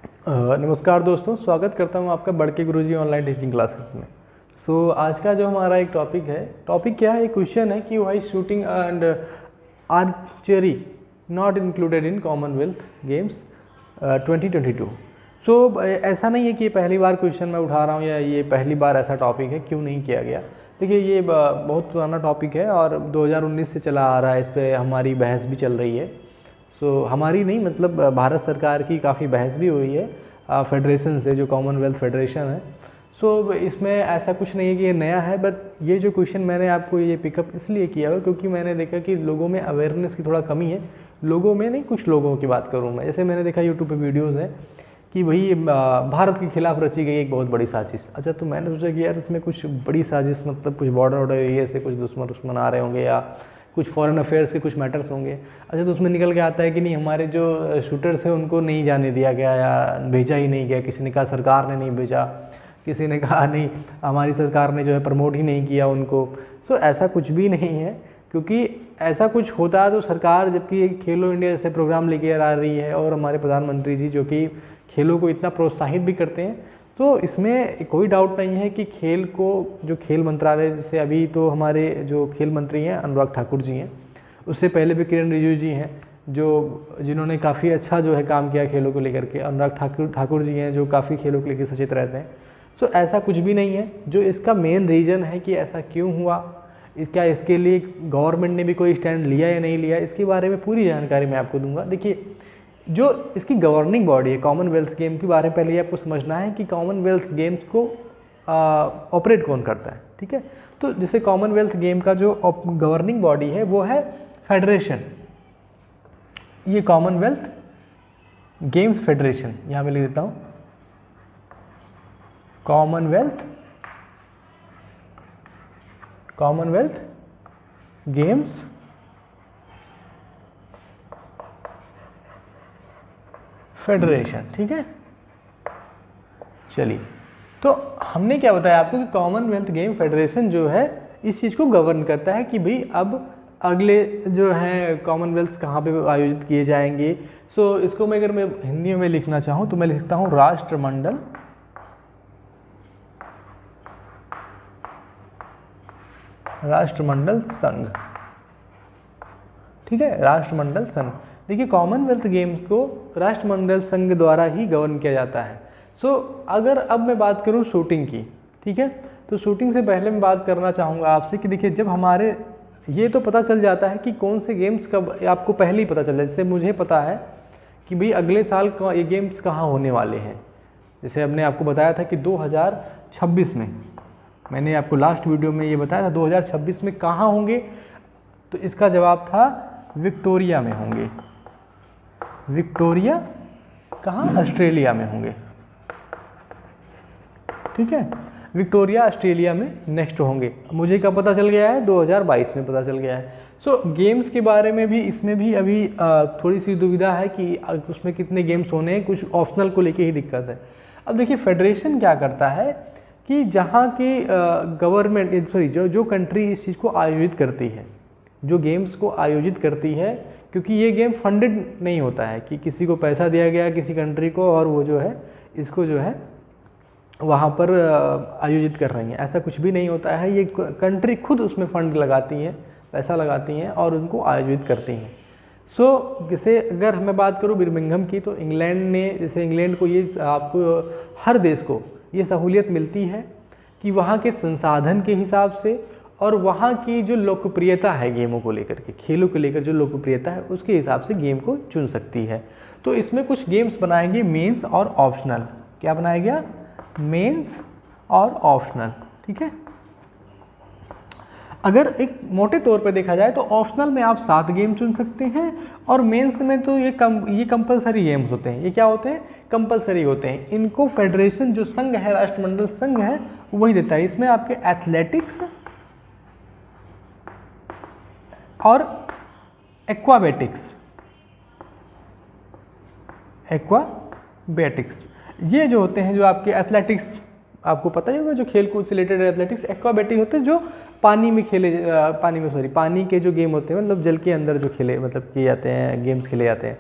नमस्कार दोस्तों, स्वागत करता हूं आपका बड़के गुरुजी ऑनलाइन टीचिंग क्लासेस में। आज का जो हमारा एक टॉपिक क्या है, एक क्वेश्चन है कि why shooting and archery not included in Commonwealth Games 2022। ऐसा नहीं है कि ये पहली बार क्वेश्चन मैं उठा रहा हूँ या ये पहली बार ऐसा टॉपिक है, क्यों नहीं किया गया। देखिए, ये बहुत पुराना टॉपिक है और 2019 से चला आ रहा है, इस पर हमारी बहस भी चल रही है। हमारी नहीं, मतलब भारत सरकार की काफ़ी बहस भी हुई है फेडरेशन से, जो कॉमनवेल्थ फेडरेशन है। इसमें ऐसा कुछ नहीं है कि ये नया है, बट ये जो क्वेश्चन मैंने आपको ये पिकअप इसलिए किया है क्योंकि मैंने देखा कि लोगों में अवेयरनेस की थोड़ा कमी है। लोगों में नहीं, कुछ लोगों की बात करूँ मैं। जैसे मैंने देखा यूट्यूब पे वीडियोस हैं कि भाई भारत के खिलाफ रची गई एक बहुत बड़ी साजिश। अच्छा, तो मैंने सोचा कि यार इसमें कुछ बड़ी साजिश, मतलब कुछ बॉर्डर एरिया से कुछ दुश्मन आ रहे होंगे या कुछ फॉरेन अफेयर्स के कुछ मैटर्स होंगे। अच्छा, तो उसमें निकल के आता है कि नहीं, हमारे जो शूटर्स हैं उनको नहीं जाने दिया गया या भेजा ही नहीं गया। किसी ने कहा सरकार ने नहीं भेजा, किसी ने कहा नहीं हमारी सरकार ने जो है प्रमोट ही नहीं किया उनको। ऐसा कुछ भी नहीं है, क्योंकि ऐसा कुछ होता है तो सरकार, जबकि खेलो इंडिया जैसे प्रोग्राम लेके आ रही है और हमारे प्रधानमंत्री जी जो कि खेलों को इतना प्रोत्साहित भी करते हैं, तो इसमें कोई डाउट नहीं है कि खेल को, जो खेल मंत्रालय, जैसे अभी तो हमारे जो खेल मंत्री हैं अनुराग ठाकुर जी हैं, उससे पहले भी किरण रिजिजू जी हैं जिन्होंने काफ़ी अच्छा जो है काम किया खेलों को लेकर के। अनुराग ठाकुर जी हैं जो काफ़ी खेलों को लेकर सचेत रहते हैं। ऐसा कुछ भी नहीं है। जो इसका मेन रीज़न है कि ऐसा क्यों हुआ, क्या इसके लिए गवर्नमेंट ने भी कोई स्टैंड लिया या नहीं लिया, इसके बारे में पूरी जानकारी मैं आपको दूंगा। देखिए, जो इसकी गवर्निंग बॉडी है कॉमनवेल्थ गेम के बारे में पहले ही आपको समझना है कि कॉमनवेल्थ गेम्स को ऑपरेट कौन करता है। ठीक है, तो जैसे कॉमनवेल्थ गेम का जो गवर्निंग बॉडी है वो है फेडरेशन। ये कॉमनवेल्थ गेम्स फेडरेशन, यहाँ मैं लिख देता हूँ, कॉमनवेल्थ गेम्स फेडरेशन। ठीक है, चलिए, तो हमने क्या बताया आपको कि कॉमनवेल्थ गेम फेडरेशन जो है इस चीज़ को गवर्न करता है कि भाई अब अगले जो है कॉमनवेल्थ कहाँ पे आयोजित किए जाएंगे। इसको मैं अगर मैं हिंदी में लिखना चाहूँ तो मैं लिखता हूँ राष्ट्रमंडल संघ। ठीक है, राष्ट्रमंडल संघ। देखिए, कॉमनवेल्थ गेम्स को राष्ट्रमंडल संघ द्वारा ही गवर्न किया जाता है। अगर अब मैं बात करूं शूटिंग की, ठीक है, तो शूटिंग से पहले मैं बात करना चाहूँगा आपसे कि देखिए, जब हमारे ये तो पता चल जाता है कि कौन से गेम्स कब, आपको पहले ही पता चल जाए। जैसे मुझे पता है कि भाई अगले साल ये गेम्स कहाँ होने वाले हैं। जैसे हमने आपको बताया था कि 2026 में, मैंने आपको लास्ट वीडियो में ये बताया था 2026 में कहाँ होंगे, तो इसका जवाब था विक्टोरिया में होंगे। विक्टोरिया कहाँ? ऑस्ट्रेलिया में होंगे। ठीक है, विक्टोरिया ऑस्ट्रेलिया में नेक्स्ट होंगे। मुझे कब पता चल गया है? 2022 में पता चल गया है। गेम्स के बारे में भी इसमें भी अभी थोड़ी सी दुविधा है कि उसमें कितने गेम्स होने हैं, कुछ ऑप्शनल को लेके ही दिक्कत है। अब देखिए, फेडरेशन क्या करता है कि जहाँ की गवर्नमेंट, जो कंट्री इस चीज़ को आयोजित करती है, जो गेम्स को आयोजित करती है, क्योंकि ये गेम फंडेड नहीं होता है कि किसी को पैसा दिया गया किसी कंट्री को और वो जो है इसको जो है वहाँ पर आयोजित कर रही हैं, ऐसा कुछ भी नहीं होता है। ये कंट्री खुद उसमें फंड लगाती हैं, पैसा लगाती हैं और उनको आयोजित करती हैं। जैसे अगर मैं बात करूँ बर्मिंघम की, तो इंग्लैंड ने, जैसे इंग्लैंड को ये, आपको हर देश को ये सहूलियत मिलती है कि वहाँ के संसाधन के हिसाब से और वहाँ की जो लोकप्रियता है गेमों को लेकर के, खेलों को लेकर जो लोकप्रियता है उसके हिसाब से गेम को चुन सकती है। तो इसमें कुछ गेम्स बनाएंगे मेंस और ऑप्शनल। क्या बनाया गया? मेंस और ऑप्शनल। ठीक है, अगर एक मोटे तौर पे देखा जाए तो ऑप्शनल में आप 7 गेम चुन सकते हैं और मेंस में तो ये कंपलसरी गेम्स होते हैं। ये क्या होते हैं? कंपलसरी होते हैं। इनको फेडरेशन, जो संघ है, राष्ट्रमंडल संघ है, वही देता है। इसमें आपके एथलेटिक्स और एक्वाबेटिक्स ये जो होते हैं, जो आपके एथलेटिक्स, आपको पता ही होगा, जो खेल कूद से रिलेटेड एथलेटिक्स। एक्वाबेटिक होते हैं जो पानी के जो गेम होते हैं, मतलब जल के अंदर जो खेले, मतलब किए जाते हैं, गेम्स खेले जाते हैं।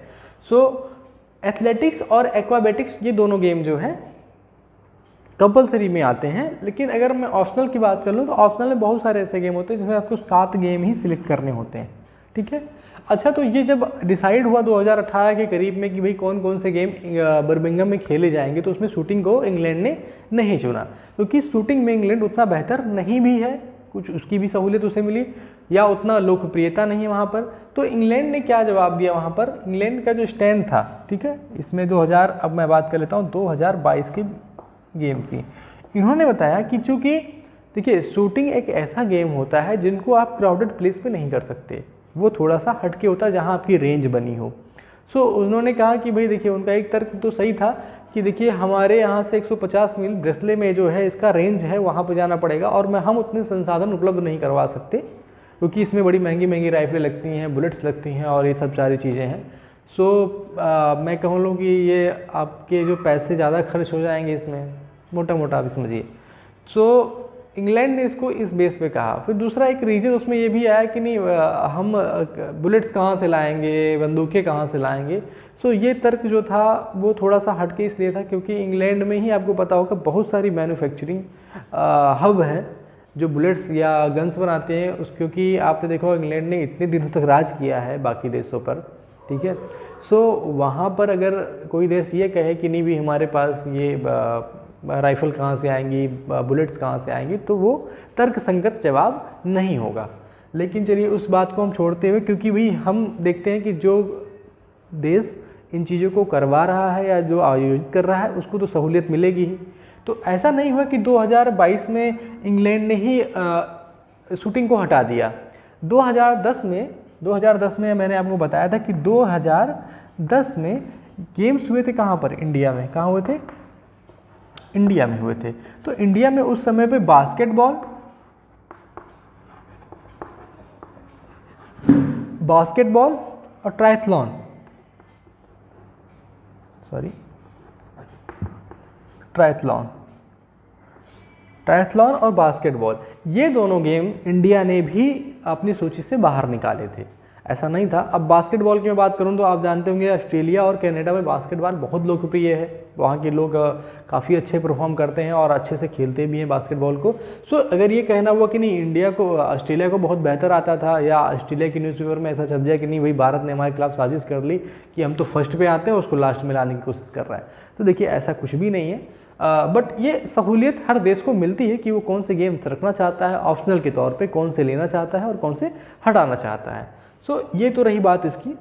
एथलेटिक्स और एक्वाबेटिक्स ये दोनों गेम जो है कंपलसरी में आते हैं, लेकिन अगर मैं ऑप्शनल की बात कर लूँ तो ऑप्शनल में बहुत सारे ऐसे गेम होते हैं जिसमें आपको 7 गेम ही सिलेक्ट करने होते हैं, ठीक है। अच्छा, तो ये जब डिसाइड हुआ 2018 के करीब में कि भाई कौन कौन से गेम बर्मिंघम में खेले जाएंगे, तो उसमें शूटिंग को इंग्लैंड ने नहीं चुना, क्योंकि शूटिंग में इंग्लैंड उतना बेहतर नहीं भी है, कुछ उसकी भी सहूलियत उसे मिली या उतना लोकप्रियता नहीं है वहाँ पर। तो इंग्लैंड ने क्या जवाब दिया वहाँ पर, इंग्लैंड का जो स्टैंड था, ठीक है, इसमें 2000, अब मैं बात कर लेता हूँ 2022 की गेम की, इन्होंने बताया कि चूँकि देखिए शूटिंग एक ऐसा गेम होता है जिनको आप क्राउडेड प्लेस पे नहीं कर सकते, वो थोड़ा सा हटके होता है जहाँ आपकी रेंज बनी हो। सो उन्होंने कहा कि भाई देखिए उनका एक तर्क तो सही था कि देखिए हमारे यहाँ से 150 मील ब्रेस्ले में जो है इसका रेंज है, वहाँ पर जाना पड़ेगा और हम उतने संसाधन उपलब्ध नहीं करवा सकते, क्योंकि इसमें बड़ी महंगी महंगी राइफलें लगती हैं, बुलेट्स लगती हैं और ये सब सारी चीज़ें हैं। सो मैं कहूँ लूँ कि ये आपके जो पैसे ज़्यादा खर्च हो जाएंगे इसमें, मोटा मोटा आप समझिए। सो इंग्लैंड ने इसको इस बेस पे कहा। फिर दूसरा एक रीज़न उसमें ये भी आया कि नहीं हम बुलेट्स कहाँ से लाएंगे, बंदूकें कहाँ से लाएंगे। सो ये तर्क जो था वो थोड़ा सा हटके इसलिए था क्योंकि इंग्लैंड में ही आपको पता होगा बहुत सारी मैन्युफैक्चरिंग हब हैं जो बुलेट्स या गन्स बनाते हैं उस, क्योंकि आपने देखा इंग्लैंड ने इतने दिनों तक राज किया है बाकी देशों पर, ठीक है। सो वहाँ पर अगर कोई देश ये कहे कि नहीं भी हमारे पास ये राइफ़ल कहाँ से आएंगी, बुलेट्स कहाँ से आएंगी, तो वो तर्कसंगत जवाब नहीं होगा। लेकिन चलिए उस बात को हम छोड़ते हुए, क्योंकि भाई हम देखते हैं कि जो देश इन चीज़ों को करवा रहा है या जो आयोजित कर रहा है उसको तो सहूलियत मिलेगी ही। तो ऐसा नहीं हुआ कि 2022 में इंग्लैंड ने ही शूटिंग को हटा दिया। 2010 में मैंने आपको बताया था कि 2010 में गेम्स हुए थे कहाँ पर, इंडिया में। कहाँ हुए थे? इंडिया में हुए थे। तो इंडिया में उस समय पे बास्केटबॉल और ट्रायथलॉन, ट्रायथलॉन और बास्केटबॉल, ये दोनों गेम इंडिया ने भी अपनी सूची से बाहर निकाले थे, ऐसा नहीं था। अब बास्केटबॉल की मैं बात करूं तो आप जानते होंगे ऑस्ट्रेलिया और कनाडा में बास्केटबॉल बहुत लोकप्रिय है, वहाँ के लोग काफ़ी अच्छे परफॉर्म करते हैं और अच्छे से खेलते भी हैं बास्केटबॉल को। सो अगर ये कहना हुआ कि नहीं ऑस्ट्रेलिया को बहुत बेहतर आता था, या ऑस्ट्रेलिया की न्यूज़पेपर में ऐसा छप जाए कि नहीं भाई भारत ने हमारे खिलाफ साजिश कर ली कि हम तो फर्स्ट पे आते हैं, उसको लास्ट में लाने की कोशिश कर रहा है, तो देखिए ऐसा कुछ भी नहीं है। बट ये सहूलियत हर देश को मिलती है कि वो कौन से गेम्स रखना चाहता है ऑप्शनल के तौर पे, कौन से लेना चाहता है और कौन से हटाना चाहता है। सो ये तो रही बात इसकी।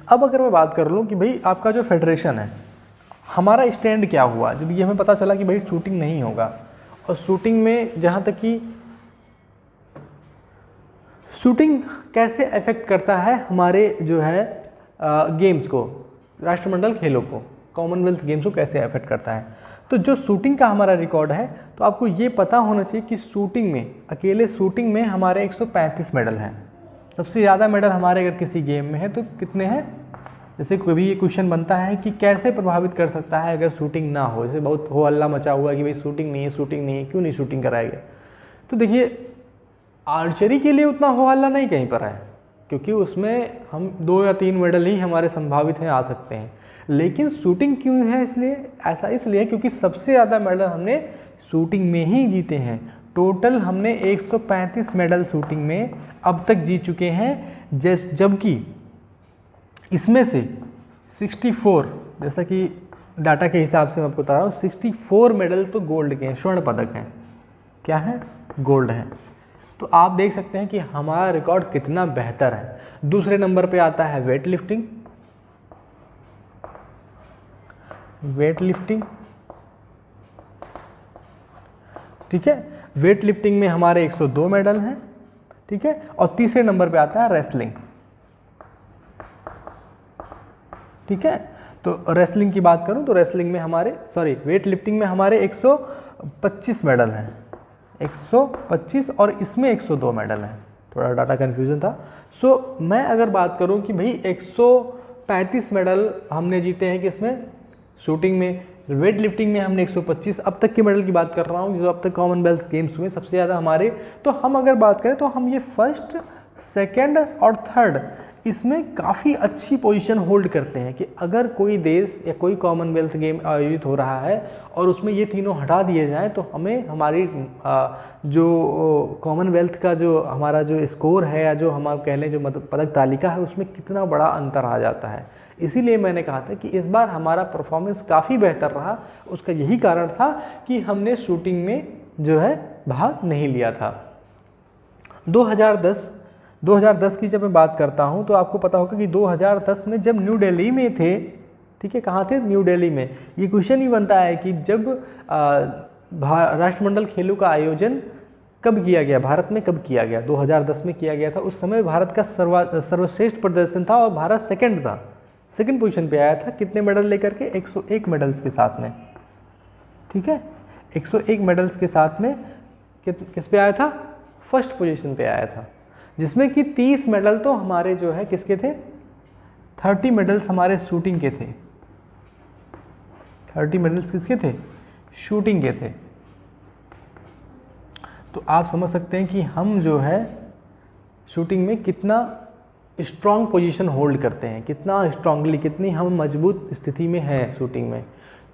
अब अगर मैं बात कर लूँ कि भाई आपका जो फेडरेशन है, हमारा स्टैंड क्या हुआ जब ये हमें पता चला कि भाई शूटिंग नहीं होगा, और शूटिंग में जहाँ तक कि शूटिंग कैसे अफेक्ट करता है हमारे जो है गेम्स को, राष्ट्रमंडल खेलों को, कॉमनवेल्थ गेम्स को कैसे अफेक्ट करता है, तो जो शूटिंग का हमारा रिकॉर्ड है, तो आपको ये पता होना चाहिए कि शूटिंग में, अकेले शूटिंग में हमारे 135 मेडल हैं। सबसे ज़्यादा मेडल हमारे अगर किसी गेम में है तो कितने हैं? जैसे कभी ये क्वेश्चन बनता है कि कैसे प्रभावित कर सकता है अगर शूटिंग ना हो, जैसे बहुत हो हल्ला मचा हुआ कि भाई शूटिंग नहीं है, क्यों नहीं शूटिंग कराया गया। तो देखिए आर्चरी के लिए उतना हो हल्ला नहीं कहीं पर है, क्योंकि उसमें हम 2 या 3 मेडल ही हमारे संभावित हैं, आ सकते हैं। लेकिन शूटिंग क्यों है इसलिए क्योंकि सबसे ज़्यादा मेडल हमने शूटिंग में ही जीते हैं। टोटल हमने 135 मेडल शूटिंग में अब तक जीत चुके हैं, जबकि इसमें से 64, जैसा कि डाटा के हिसाब से मैं आपको बता रहा हूँ, 64 मेडल तो गोल्ड के हैं, स्वर्ण पदक हैं। क्या है? गोल्ड हैं। तो आप देख सकते हैं कि हमारा रिकॉर्ड कितना बेहतर है। दूसरे नंबर पे आता है वेट लिफ्टिंग। ठीक है, वेट लिफ्टिंग में हमारे 102 मेडल हैं, ठीक है। और तीसरे नंबर पे आता है रेसलिंग, ठीक है। तो रेसलिंग की बात करूं तो रेसलिंग में हमारे वेट लिफ्टिंग में हमारे 125 मेडल हैं, 125, और इसमें 102 मेडल हैं। थोड़ा डाटा कन्फ्यूजन था। सो मैं अगर बात करूं कि भाई 135 मेडल हमने जीते हैं किसमें? शूटिंग में। वेट लिफ्टिंग में हमने 125 अब तक के मेडल की बात कर रहा हूँ, जो अब तक कॉमनवेल्थ गेम्स हुए सबसे ज़्यादा हमारे। तो हम अगर बात करें तो हम ये फर्स्ट, सेकंड और थर्ड इसमें काफ़ी अच्छी पोजीशन होल्ड करते हैं कि अगर कोई देश या कोई कॉमनवेल्थ गेम आयोजित हो रहा है और उसमें ये तीनों हटा दिए जाएं तो हमें हमारी जो कॉमनवेल्थ का जो हमारा जो स्कोर है या जो हम कह लें जो पदक तालिका है उसमें कितना बड़ा अंतर आ जाता है। इसीलिए मैंने कहा था कि इस बार हमारा परफॉर्मेंस काफ़ी बेहतर रहा। उसका यही कारण था कि हमने शूटिंग में जो है भाग नहीं लिया था। 2010 की जब मैं बात करता हूं तो आपको पता होगा कि 2010 में जब न्यू दिल्ली में थे, ठीक है, कहाँ थे, न्यू दिल्ली में, ये क्वेश्चन ही बनता है कि जब राष्ट्रमंडल खेलों का आयोजन कब किया गया, भारत में कब किया गया, 2010 में किया गया था। उस समय भारत का सर्वश्रेष्ठ प्रदर्शन था और भारत सेकंड था, सेकंड पोजीशन पे आया था। कितने मेडल लेकर के, 101 मेडल्स के साथ में, ठीक है, 101 मेडल्स के साथ में किस पे आया था, फर्स्ट पोजीशन पे आया था, जिसमें कि 30 मेडल तो हमारे जो है किसके थे, 30 मेडल्स हमारे शूटिंग के थे। 30 मेडल्स किसके थे, शूटिंग के थे। तो आप समझ सकते हैं कि हम जो है शूटिंग में कितना स्ट्रॉन्ग पोजीशन होल्ड करते हैं, कितना स्ट्रांगली, कितनी हम मजबूत स्थिति में हैं शूटिंग में।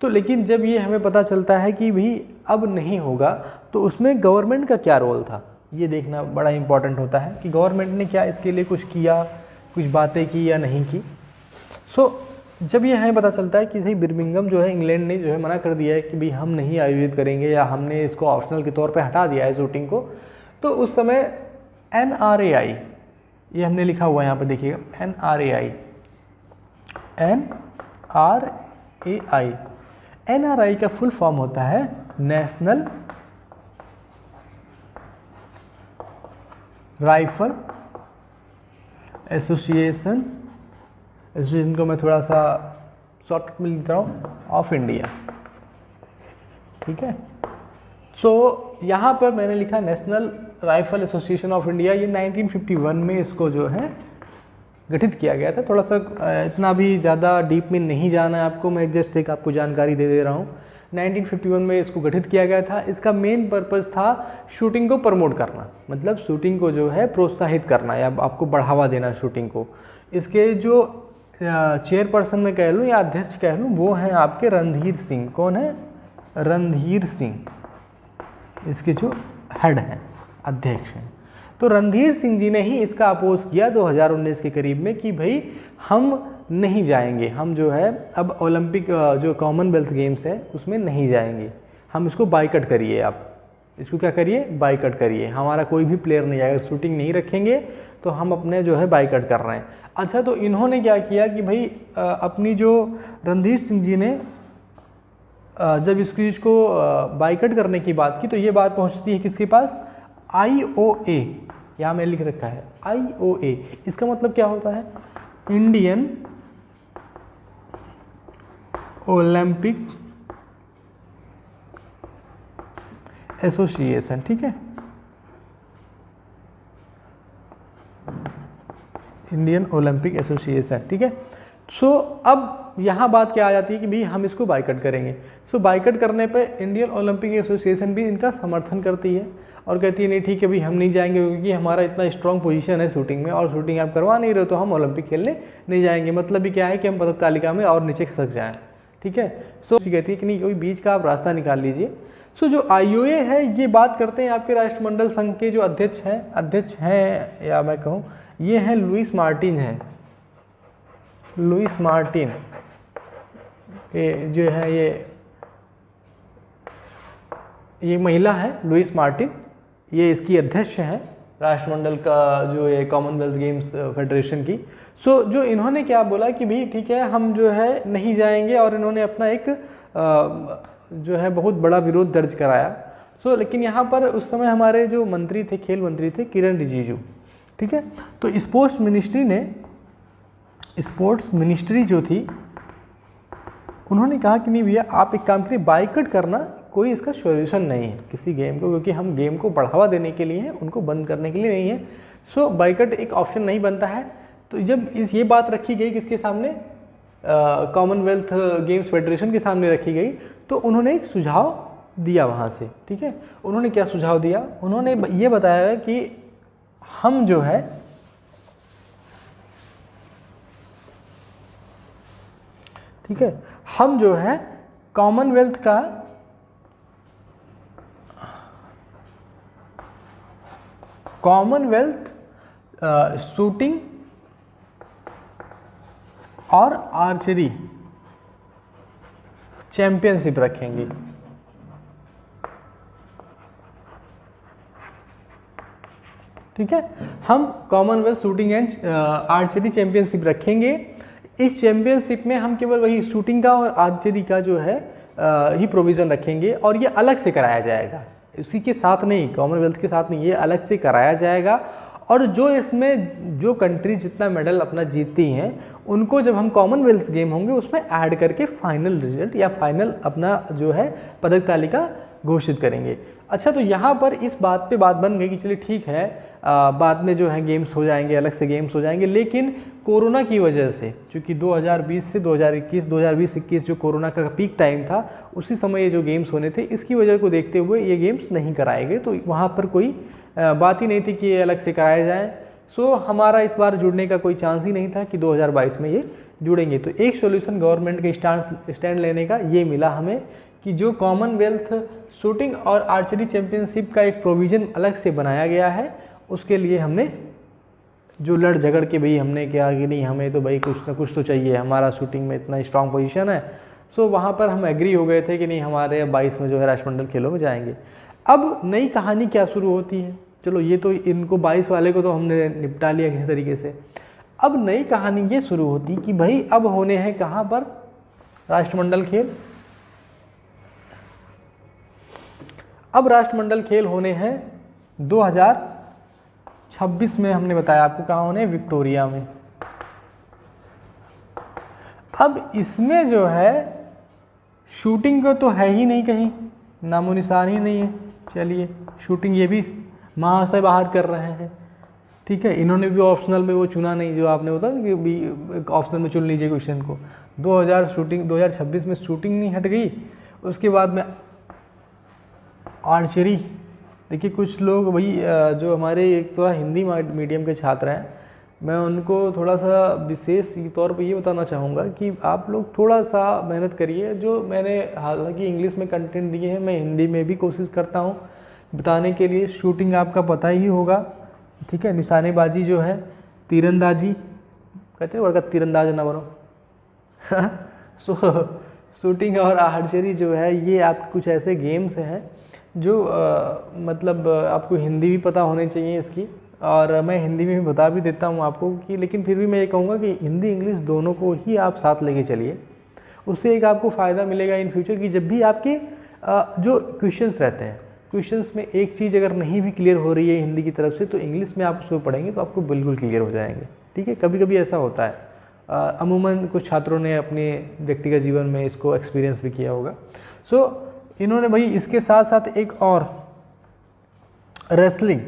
तो लेकिन जब ये हमें पता चलता है कि भी अब नहीं होगा तो उसमें गवर्नमेंट का क्या रोल था, ये देखना बड़ा इंपॉर्टेंट होता है कि गवर्नमेंट ने क्या इसके लिए कुछ किया, कुछ बातें की या नहीं की। जब ये हमें पता चलता है कि भाई बिर्मिंघम जो है इंग्लैंड ने जो है मना कर दिया है कि भाई हम नहीं आयोजित करेंगे या हमने इसको ऑप्शनल के तौर पे हटा दिया है शूटिंग को, तो उस समय NRAI, ये हमने लिखा हुआ है यहाँ पे देखिएगा, NRAI का फुल फॉर्म होता है नेशनल राइफल एसोसिएशन को मैं थोड़ा सा शॉर्ट में लिखता हूँ, ऑफ इंडिया, ठीक है। यहाँ पर मैंने लिखा national rifle association of India. ये 1951 में इसको जो है गठित किया गया था। थोड़ा सा इतना भी ज़्यादा डीप में नहीं जाना है आपको, मैं जस्ट एक आपको जानकारी दे रहा हूँ। 1951 में इसको गठित किया गया था। इसका मेन पर्पस था शूटिंग को प्रमोट करना, मतलब शूटिंग को जो है प्रोत्साहित करना या आपको बढ़ावा देना शूटिंग को। इसके जो चेयरपर्सन में कह लूँ या अध्यक्ष कह लूँ, वो हैं आपके रणधीर सिंह। कौन है, रणधीर सिंह, इसके जो हेड हैं, अध्यक्ष हैं। तो रणधीर सिंह जी ने ही इसका अपोज किया 2019 के करीब में कि भाई हम नहीं जाएंगे, हम जो है अब ओलंपिक जो कॉमनवेल्थ गेम्स है उसमें नहीं जाएंगे, हम इसको बाइकआउट करिए, आप इसको क्या करिए, बाइकआउट करिए, हमारा कोई भी प्लेयर नहीं जाएगा, शूटिंग नहीं रखेंगे तो हम अपने जो है बाइकआउट कर रहे हैं। अच्छा, तो इन्होंने क्या किया कि भाई अपनी जो रणधीर सिंह जी ने जब इस चीज़ को बाइकआउट करने की बात की तो ये बात पहुंचती है किसके पास, IOA, यहाँ में लिख रखा है IOA। इसका मतलब क्या होता है, इंडियन ओलंपिक एसोसिएशन, ठीक है, इंडियन ओलंपिक एसोसिएशन, ठीक है। अब यहाँ बात क्या आ जाती है कि भाई हम इसको बाइकआउट करेंगे। बाइकआउट करने पे इंडियन ओलंपिक एसोसिएशन भी इनका समर्थन करती है और कहती है नहीं ठीक है भाई हम नहीं जाएंगे क्योंकि हमारा इतना स्ट्रॉन्ग पोजीशन है शूटिंग में और शूटिंग आप करवा नहीं रहे हो तो हम ओलंपिक खेलने नहीं जाएंगे। मतलब भी क्या है कि हम पदक तालिका में और नीचे खसक जाएँ, ठीक है। कहती है कि नहीं, कोई बीच का आप रास्ता निकाल लीजिए। जो IOA है ये बात करते हैं आपके राष्ट्रमंडल संघ के जो अध्यक्ष हैं या मैं कहूँ ये हैं लुइस मार्टिन हैं, लुइस मार्टिन ये जो है ये महिला है लुइस मार्टिन, ये इसकी अध्यक्ष हैं राष्ट्रमंडल का जो ये कॉमनवेल्थ गेम्स फेडरेशन की। जो इन्होंने क्या बोला कि भाई ठीक है हम जो है नहीं जाएंगे और इन्होंने अपना एक जो है बहुत बड़ा विरोध दर्ज कराया। लेकिन यहाँ पर उस समय हमारे जो मंत्री थे, खेल मंत्री थे किरण रिजिजू, ठीक है। तो स्पोर्ट्स मिनिस्ट्री जो थी उन्होंने कहा कि नहीं भैया आप एक काम करिए, बाइकआउट करना कोई इसका सॉल्यूशन नहीं है किसी गेम को, क्योंकि हम गेम को बढ़ावा देने के लिए हैं, उनको बंद करने के लिए नहीं है। बाइकआउट एक ऑप्शन नहीं बनता है। तो जब ये बात रखी गई किसके सामने, कॉमनवेल्थ गेम्स फेडरेशन के सामने रखी गई, तो उन्होंने एक सुझाव दिया वहाँ से, ठीक है। उन्होंने क्या सुझाव दिया, उन्होंने ये बताया है कि हम जो है ठीक है, हम जो है कॉमनवेल्थ का शूटिंग और आर्चरी चैंपियनशिप रखेंगे। ठीक है, हम Commonwealth shooting and archery championship रखेंगे। इस चैंपियनशिप में हम केवल वही शूटिंग का और आर्चरी का जो है ही प्रोविज़न रखेंगे और ये अलग से कराया जाएगा, इसी के साथ नहीं, कॉमनवेल्थ के साथ नहीं, ये अलग से कराया जाएगा। और जो इसमें जो कंट्री जितना मेडल अपना जीतती हैं उनको जब हम कॉमनवेल्थ गेम होंगे उसमें ऐड करके फाइनल रिजल्ट या फाइनल अपना जो है पदक तालिका घोषित करेंगे। अच्छा, तो यहाँ पर इस बात पे बात बन गई कि चलिए ठीक है, बाद में जो है गेम्स हो जाएंगे, अलग से गेम्स हो जाएंगे, लेकिन कोरोना की वजह से, चूँकि 2020 से 2020-21 जो कोरोना का पीक टाइम था उसी समय ये जो गेम्स होने थे, इसकी वजह को देखते हुए ये गेम्स नहीं कराए गए। तो वहाँ पर कोई बात ही नहीं थी कि ये अलग से कराए जाएँ। सो हमारा इस बार जुड़ने का कोई चांस ही नहीं था कि 2022 में ये जुड़ेंगे। तो एक सॉल्यूशन गवर्नमेंट के स्टैंड लेने का ये मिला हमें कि जो कॉमनवेल्थ शूटिंग और आर्चरी चैंपियनशिप का एक प्रोविज़न अलग से बनाया गया है, उसके लिए हमने जो लड़ झगड़ के भाई हमने क्या कि नहीं, हमें तो भाई कुछ ना कुछ तो चाहिए, हमारा शूटिंग में इतना स्ट्रॉन्ग पोजीशन है। सो वहाँ पर हम एग्री हो गए थे कि नहीं, हमारे 22 में जो है राष्ट्रमंडल खेलों में जाएंगे। अब नई कहानी क्या शुरू होती है, चलो ये तो इनको 22 वाले को तो हमने निपटा लिया किसी तरीके से। अब नई कहानी ये शुरू होती कि भाई अब होने हैं कहाँ पर राष्ट्रमंडल खेल। अब राष्ट्रमंडल खेल होने हैं 2026 में, हमने बताया आपको कहाँ होने, विक्टोरिया में। अब इसमें जो है शूटिंग को तो है ही नहीं, कहीं नामो निशान ही नहीं है। चलिए, शूटिंग ये भी महाशय बाहर कर रहे हैं। ठीक है, इन्होंने भी ऑप्शनल में वो चुना नहीं, जो आपने बताया कि भी ऑप्शनल में चुन लीजिए क्वेश्चन को। 2026 में शूटिंग नहीं हट गई। उसके बाद में आर्चरी, देखिए कुछ लोग वही जो हमारे एक थोड़ा हिंदी मीडियम के छात्र हैं, मैं उनको थोड़ा सा विशेष तौर पे ये बताना चाहूँगा कि आप लोग थोड़ा सा मेहनत करिए। जो मैंने हालांकि इंग्लिश में कंटेंट दिए हैं, मैं हिंदी में भी कोशिश करता हूँ बताने के लिए। शूटिंग आपका पता ही होगा, ठीक है, निशानेबाजी जो है, तीरंदाजी, कहते हैं वर्ग तीरंदाज ना बनो सो शूटिंग और आर्चरी जो है ये आप कुछ ऐसे गेम्स हैं जो मतलब आपको हिंदी भी पता होनी चाहिए इसकी, और मैं हिंदी में भी बता भी देता हूँ आपको कि, लेकिन फिर भी मैं ये कहूँगा कि हिंदी इंग्लिश दोनों को ही आप साथ लेके चलिए। उससे एक आपको फ़ायदा मिलेगा इन फ्यूचर कि जब भी आपके जो क्वेश्चंस रहते हैं, क्वेश्चंस में एक चीज़ अगर नहीं भी क्लियर हो रही है हिंदी की तरफ से, तो इंग्लिश में आप उसको पढ़ेंगे तो आपको बिल्कुल क्लियर हो जाएंगे। ठीक है, कभी कभी ऐसा होता है, अमूमन कुछ छात्रों ने अपने व्यक्तिगत जीवन में इसको एक्सपीरियंस भी किया होगा। सो इन्होंने भाई इसके साथ साथ एक और रेसलिंग,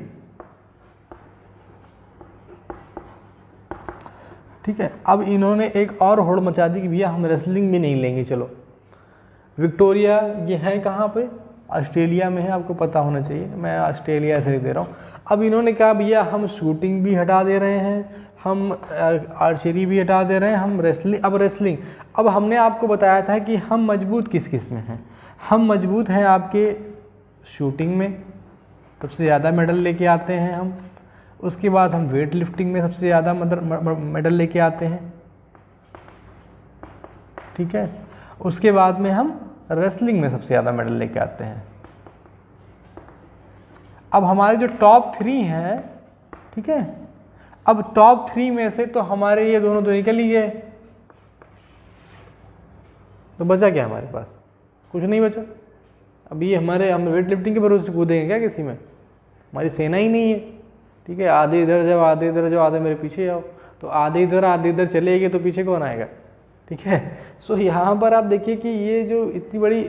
ठीक है, अब इन्होंने एक और होड़ मचा दी कि भैया हम रेसलिंग भी नहीं लेंगे। चलो, विक्टोरिया ये है कहाँ पे, ऑस्ट्रेलिया में है, आपको पता होना चाहिए, मैं ऑस्ट्रेलिया से दे रहा हूँ। अब इन्होंने कहा भैया हम शूटिंग भी हटा दे रहे हैं, हम आर्चरी भी हटा दे रहे हैं, हम रेसलिंग, अब रेसलिंग। अब हमने आपको बताया था कि हम मजबूत किस किस में हैं। हम मजबूत हैं आपके शूटिंग में, सबसे ज़्यादा मेडल लेके आते हैं हम। उसके बाद हम वेट लिफ्टिंग में सबसे ज़्यादा मेडल लेके आते हैं। ठीक है, उसके बाद में हम रेसलिंग में सबसे ज़्यादा मेडल लेके आते हैं। अब हमारे जो टॉप 3 हैं, ठीक है, अब टॉप 3 में से तो हमारे ये दोनों तो निकल ही गए, तो बचा क्या हमारे पास, कुछ नहीं बचा। अब ये हम वेट लिफ्टिंग के भरोसे कूदेंगे क्या किसी में, हमारी सेना ही नहीं है। ठीक है, आधे इधर जाओ, आधे इधर जाओ, आधे मेरे पीछे आओ, तो आधे इधर चलेंगे तो पीछे कौन आएगा। ठीक है, सो यहाँ पर आप देखिए कि ये जो इतनी बड़ी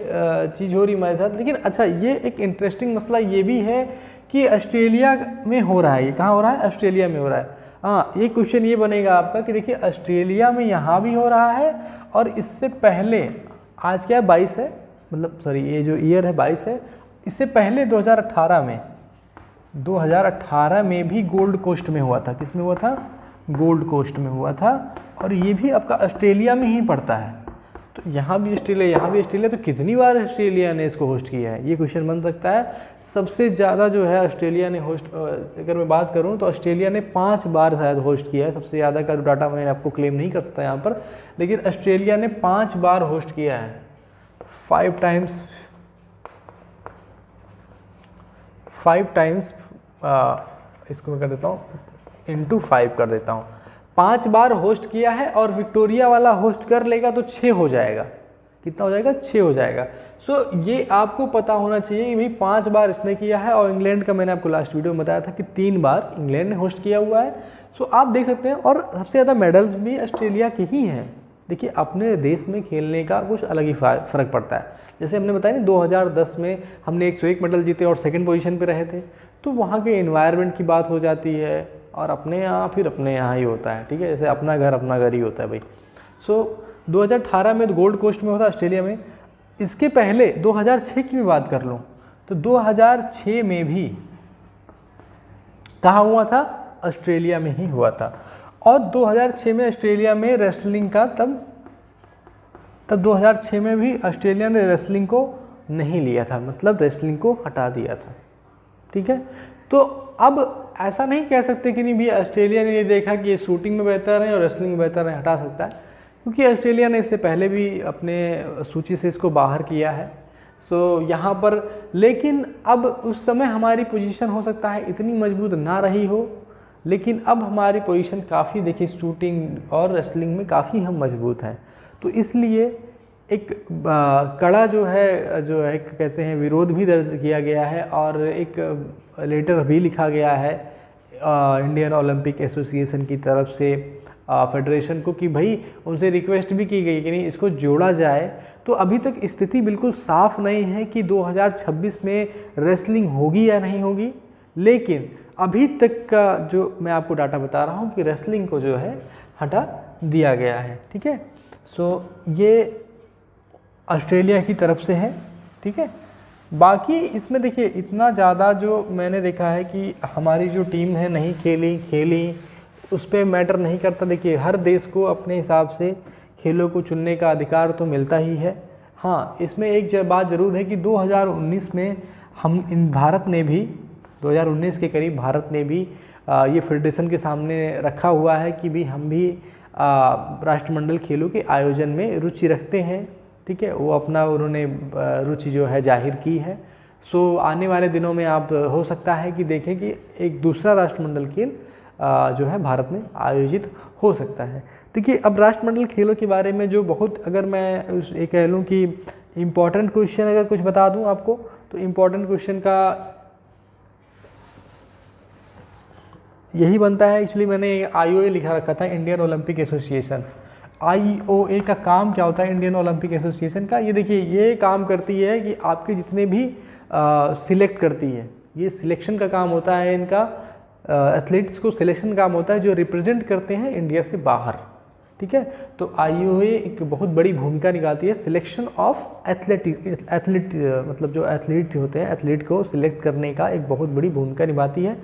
चीज़ हो रही हमारे साथ। लेकिन अच्छा, ये एक इंटरेस्टिंग मसला ये भी है कि ऑस्ट्रेलिया में हो रहा है। ये कहाँ हो रहा है, ऑस्ट्रेलिया में हो रहा है। हाँ, एक क्वेश्चन ये बनेगा आपका कि देखिए ऑस्ट्रेलिया में यहाँ भी हो रहा है, और इससे पहले, आज क्या है 22 है, मतलब सॉरी ये जो ईयर है 22 है, इससे पहले 2018 में भी गोल्ड कोस्ट में हुआ था। किस में हुआ था, गोल्ड कोस्ट में हुआ था, और ये भी आपका ऑस्ट्रेलिया में ही पड़ता है। तो यहाँ भी ऑस्ट्रेलिया, यहाँ भी ऑस्ट्रेलिया, तो कितनी बार ऑस्ट्रेलिया ने इसको होस्ट किया है, ये क्वेश्चन बन सकता है। सबसे ज़्यादा जो है ऑस्ट्रेलिया ने होस्ट, अगर मैं बात करूँ तो ऑस्ट्रेलिया ने 5 बार शायद होस्ट किया है। सबसे ज़्यादा का डाटा मैं आपको क्लेम नहीं कर सकता यहाँ पर, लेकिन ऑस्ट्रेलिया ने 5 बार होस्ट किया है। 5 टाइम्स इसको मैं कर देता हूँ इंटू 5 कर देता हूँ। 5 बार होस्ट किया है, और विक्टोरिया वाला होस्ट कर लेगा तो 6 हो जाएगा। कितना हो जाएगा? 6 हो जाएगा। सो ये आपको पता होना चाहिए कि भाई 5 बार इसने किया है, और इंग्लैंड का मैंने आपको लास्ट वीडियो में बताया था कि 3 बार इंग्लैंड ने होस्ट किया हुआ है। सो आप देख सकते हैं, और सबसे ज़्यादा मेडल्स भी ऑस्ट्रेलिया के ही हैं। देखिए, अपने देश में खेलने का कुछ अलग ही फ़र्क पड़ता है। जैसे हमने बताया ना, 2010 में हमने 101 मेडल जीते और 2nd पोजीशन पे रहे थे, तो वहाँ के एनवायरनमेंट की बात हो जाती है, और अपने यहाँ फिर अपने यहाँ ही होता है, ठीक है। जैसे अपना घर ही होता है भाई। सो 2018 में तो गोल्ड कोस्ट में होता ऑस्ट्रेलिया में। इसके पहले 2006 की भी बात कर लूँ तो 2006 में भी कहाँ हुआ था? ऑस्ट्रेलिया में ही हुआ था। और 2006 में ऑस्ट्रेलिया में रेसलिंग का तब 2006 में भी ऑस्ट्रेलिया ने रेसलिंग को नहीं लिया था, मतलब रेसलिंग को हटा दिया था, ठीक है। तो अब ऐसा नहीं कह सकते कि नहीं भी ऑस्ट्रेलिया ने ये देखा कि ये शूटिंग में बेहतर है और रेसलिंग में बेहतर है, हटा सकता है, क्योंकि ऑस्ट्रेलिया ने इससे पहले भी अपने सूची से इसको बाहर किया है। सो यहाँ पर, लेकिन अब उस समय हमारी पोजीशन हो सकता है इतनी मजबूत ना रही हो, लेकिन अब हमारी पोजीशन काफ़ी, देखिए, शूटिंग और रेसलिंग में काफ़ी हम मजबूत हैं। तो इसलिए एक कड़ा जो है कहते हैं विरोध भी दर्ज किया गया है, और एक लेटर भी लिखा गया है इंडियन ओलंपिक एसोसिएशन की तरफ से फेडरेशन को, कि भाई उनसे रिक्वेस्ट भी की गई कि नहीं इसको जोड़ा जाए। तो अभी तक स्थिति बिल्कुल साफ नहीं है कि 2026 में रेसलिंग होगी या नहीं होगी, लेकिन अभी तक का जो मैं आपको डाटा बता रहा हूँ कि रेसलिंग को जो है हटा दिया गया है, ठीक है। सो ये ऑस्ट्रेलिया की तरफ से है, ठीक है। बाकी इसमें देखिए, इतना ज़्यादा जो मैंने देखा है कि हमारी जो टीम है नहीं खेली उस पर मैटर नहीं करता। देखिए, हर देश को अपने हिसाब से खेलों को चुनने का अधिकार तो मिलता ही है। हाँ, इसमें एक बात ज़रूर है कि 2019 में भारत ने भी 2019 के करीब भारत ने भी ये फेडरेशन के सामने रखा हुआ है कि भी हम भी राष्ट्रमंडल खेलों के आयोजन में रुचि रखते हैं, ठीक है। वो अपना उन्होंने रुचि जो है जाहिर की है। सो आने वाले दिनों में आप हो सकता है कि देखें कि एक दूसरा राष्ट्रमंडल खेल जो है भारत में आयोजित हो सकता है। देखिए, अब राष्ट्रमंडल खेलों के बारे में जो बहुत, अगर मैं ये कह लूँ कि इम्पॉर्टेंट क्वेश्चन अगर कुछ बता दूँ आपको, तो इम्पॉर्टेंट क्वेश्चन का यही बनता है। एक्चुअली मैंने IOA लिखा रखा था, इंडियन ओलंपिक एसोसिएशन। IOA का काम क्या होता है इंडियन ओलंपिक एसोसिएशन का? ये देखिए, ये काम करती है कि आपके जितने भी सिलेक्ट करती है, ये सिलेक्शन का काम होता है इनका। एथलीट्स को सिलेक्शन काम होता है जो रिप्रेजेंट करते हैं इंडिया से बाहर, ठीक है। तो IOA एक बहुत बड़ी भूमिका निभाती है सिलेक्शन ऑफ एथलीट, मतलब जो एथलीट होते हैं, एथलीट को सिलेक्ट करने का एक बहुत बड़ी भूमिका निभाती है,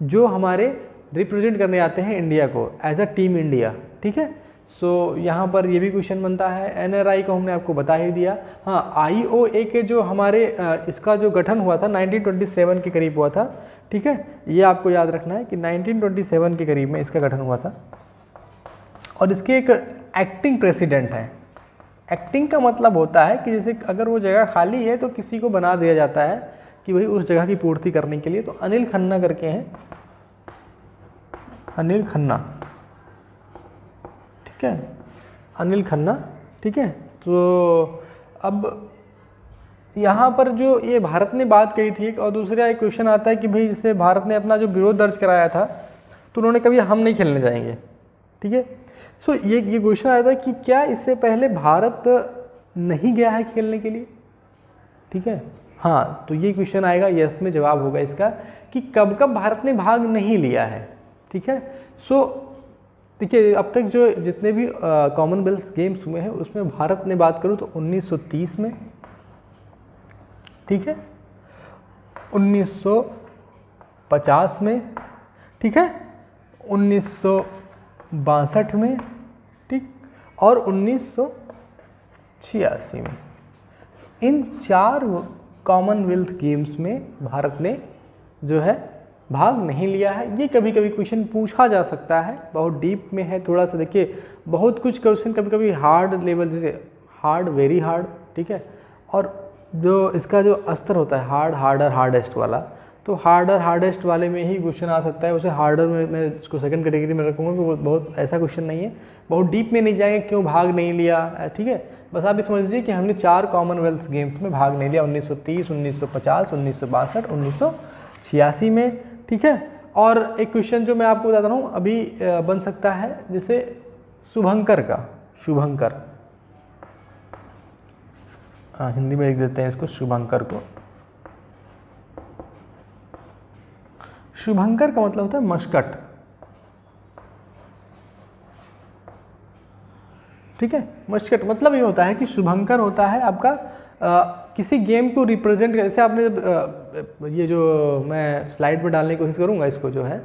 जो हमारे रिप्रेजेंट करने आते हैं इंडिया को एज अ टीम इंडिया, ठीक है। सो यहाँ पर ये भी क्वेश्चन बनता है। NRI को हमने आपको बता ही दिया। हाँ, IOA के जो हमारे इसका जो गठन हुआ था 1927 के करीब हुआ था, ठीक है। ये आपको याद रखना है कि 1927 के करीब में इसका गठन हुआ था, और इसके एक एक्टिंग प्रेसिडेंट है। एक्टिंग का मतलब होता है कि जैसे अगर वो जगह खाली है तो किसी को बना दिया जाता है कि भाई उस जगह की पूर्ति करने के लिए। तो अनिल खन्ना करके हैं, अनिल खन्ना, ठीक है, अनिल खन्ना, ठीक है। तो अब यहाँ पर जो ये भारत ने बात कही थी, और दूसरा एक क्वेश्चन आता है कि भाई जैसे भारत ने अपना जो विरोध दर्ज कराया था, तो उन्होंने कभी हम नहीं खेलने जाएंगे, ठीक है। सो ये क्वेश्चन आया था कि क्या इससे पहले भारत नहीं गया है खेलने के लिए, ठीक है। हाँ, तो ये क्वेश्चन आएगा, यस में जवाब होगा इसका कि कब कब भारत ने भाग नहीं लिया है, ठीक है। सो देखिए, अब तक जो जितने भी कॉमनवेल्थ गेम्स हुए हैं उसमें भारत ने बात करूँ तो 1930 में, ठीक है, 1950 में, ठीक है, 1962 में, ठीक, और 1986 में। इन 4 कॉमनवेल्थ गेम्स में भारत ने जो है भाग नहीं लिया है। ये कभी कभी क्वेश्चन पूछा जा सकता है, बहुत डीप में है थोड़ा सा। देखिए बहुत कुछ क्वेश्चन कभी कभी हार्ड लेवल, जैसे हार्ड, वेरी हार्ड, ठीक है, और जो इसका जो स्तर होता है हार्ड, हार्डर, हार्डेस्ट वाला, तो हार्डर हार्डेस्ट वाले में ही क्वेश्चन आ सकता है। उसे हार्डर में मैं इसको सेकंड कैटेगरी में रखूँगा कि वो बहुत ऐसा क्वेश्चन नहीं है, बहुत डीप में नहीं जाएंगे क्यों भाग नहीं लिया, ठीक है। बस आप ये समझ लीजिए कि हमने 4 कॉमनवेल्थ गेम्स में भाग नहीं लिया, 1930, 1950, 1962, 1986 में, ठीक है। और एक क्वेश्चन जो मैं आपको बता रहा हूँ अभी बन सकता है, जैसे शुभंकर का, शुभंकर, हिंदी में लिख देते हैं इसको शुभंकर को। शुभंकर का मतलब होता है मस्कट, ठीक है। मस्कट मतलब ये होता है कि शुभंकर होता है आपका किसी गेम को रिप्रेजेंट, जैसे आपने ये जो मैं स्लाइड पर डालने की कोशिश करूंगा, इसको जो है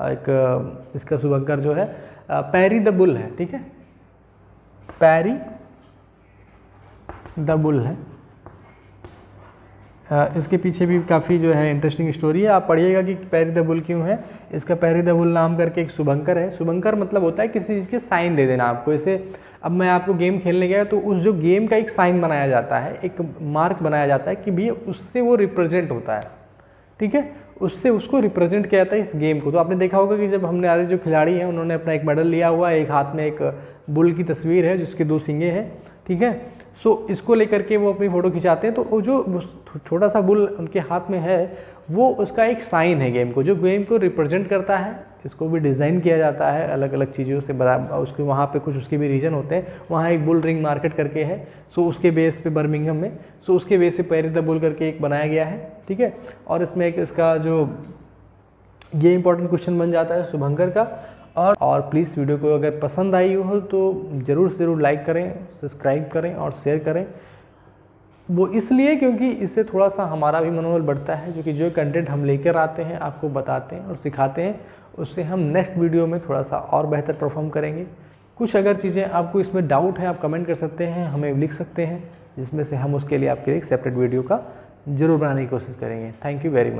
एक इसका शुभंकर जो है पैरी द बुल है, ठीक है, पैरी द बुल है। इसके पीछे भी काफ़ी जो है इंटरेस्टिंग स्टोरी है, आप पढ़िएगा कि पैरी द बुल क्यों है। इसका पैरी द बुल नाम करके एक शुभंकर है। शुभंकर मतलब होता है किसी चीज़ के साइन दे देना आपको। जैसे अब मैं आपको गेम खेलने गया तो उस जो गेम का एक साइन बनाया जाता है, एक मार्क बनाया जाता है कि भैया उससे वो रिप्रेजेंट होता है, ठीक है, उससे उसको रिप्रेजेंट किया जाता है इस गेम को। तो आपने देखा होगा कि जब हमने हमारे जो खिलाड़ी हैं उन्होंने अपना एक मेडल लिया हुआ है, एक हाथ में एक बुल की तस्वीर है जिसके 2 सींगे हैं, ठीक है। सो इसको लेकर के वो अपनी फ़ोटो खिंचाते हैं, तो वो जो छोटा सा बुल उनके हाथ में है वो उसका एक साइन है गेम को, जो गेम को रिप्रेजेंट करता है। इसको भी डिज़ाइन किया जाता है अलग अलग चीज़ों से, उसके वहाँ पे कुछ उसके भी रीजन होते हैं। वहाँ एक बुल रिंग मार्केट करके है, सो उसके बेस पे बर्मिंघम में, सो उसके बेस पे पैरी द बुल करके एक बनाया गया है, ठीक है। और इसमें एक इसका जो ये इंपॉर्टेंट क्वेश्चन बन जाता है शुभंकर का। और प्लीज़ वीडियो को अगर पसंद आई हो तो ज़रूर से ज़रूर लाइक करें, सब्सक्राइब करें और शेयर करें। वो इसलिए क्योंकि इससे थोड़ा सा हमारा भी मनोबल बढ़ता है, जो कंटेंट हम लेकर आते हैं, आपको बताते हैं और सिखाते हैं, उससे हम नेक्स्ट वीडियो में थोड़ा सा और बेहतर परफॉर्म करेंगे। कुछ अगर चीज़ें आपको इसमें डाउट है आप कमेंट कर सकते हैं, हमें लिख सकते हैं, जिसमें से हम उसके लिए आपके लिए एक सेपरेट वीडियो का ज़रूर बनाने की कोशिश करेंगे। Thank you very much.